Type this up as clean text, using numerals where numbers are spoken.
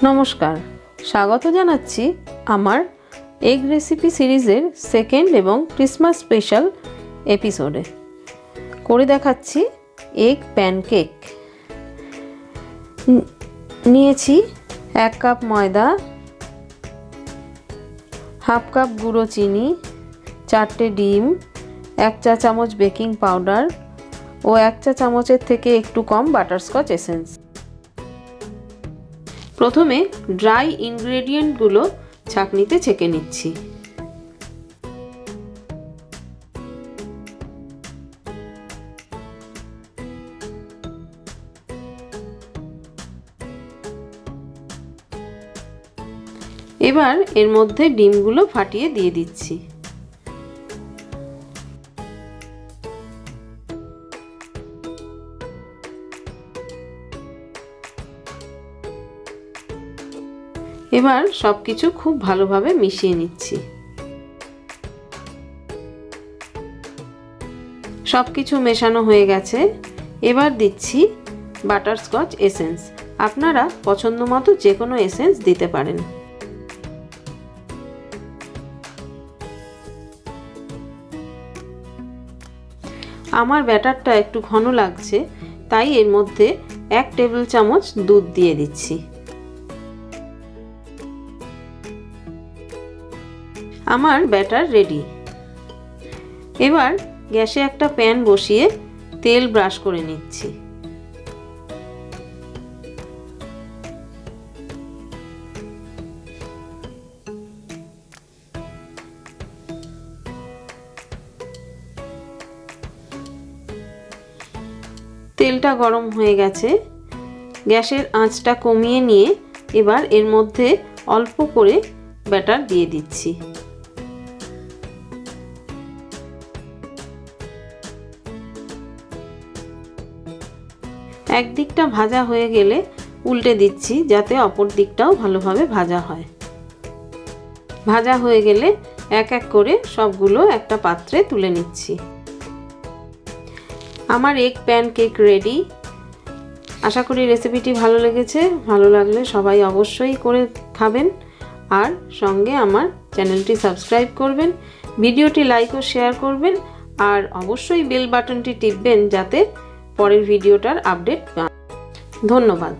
नमस्कार स्वागत जानाচ্ছি আমার এগ রেসিপি সিরিজের সেকেন্ড এবং ক্রিসমাস স্পেশাল এপিসোডে করে দেখাচ্ছি এগ প্যানকেক। নিয়েছি 1 কাপ ময়দা, হাফ কাপ গুঁড়ো চিনি, 4টে ডিম, 1 চা চামচ বেকিং পাউডার ও 1 চা চামচের থেকে একটু কম বাটারস্কচ এসেন্স। প্রথমে ড্রাই ইনগ্রেডিয়েন্টগুলো ছাঁকনিতে ছেঁকে নিচ্ছি। এবার এর মধ্যে ডিমগুলো ফাটিয়ে দিয়ে দিচ্ছি। এবার সবকিছু খুব ভালোভাবে মিশিয়ে নিচ্ছি। সবকিছু মেশানো হয়ে গেছে। এবার দিচ্ছি বাটারস্কচ এসেন্স। আপনারা পছন্দ মতো যে কোনো এসেন্স দিতে পারেন। আমার ব্যাটারটা একটু ঘন লাগছে, তাই এর মধ্যে 1 টেবিল চামচ দুধ দিয়ে দিচ্ছি। আমার ব্যাটার রেডি। এবার গ্যাসে একটা প্যান বসিয়ে তেল ব্রাশ করে নিচ্ছি। তেলটা গরম হয়ে গেছে। গ্যাসের আঁচটা কমিয়ে নিয়ে এবার এর মধ্যে অল্প করে ব্যাটার দিয়ে দিচ্ছি। এক দিকটা ভাজা হয়ে গেলে উল্টে দিচ্ছি, যাতে অপর দিকটাও ভালোভাবে ভাজা হয়। ভাজা হয়ে গেলে এক এক করে সবগুলো একটা পাত্রে তুলে নিচ্ছি। আমার এগ প্যানকেক রেডি। আশা করি রেসিপিটি ভালো লেগেছে। ভালো লাগলে সবাই অবশ্যই করে খাবেন আর সঙ্গে আমার চ্যানেলটি সাবস্ক্রাইব করবেন, ভিডিওটি লাইক ও শেয়ার করবেন আর অবশ্যই বেল বাটনটি টিপবেন যাতে পরের ভিডিওটার আপডেট পান। ধন্যবাদ।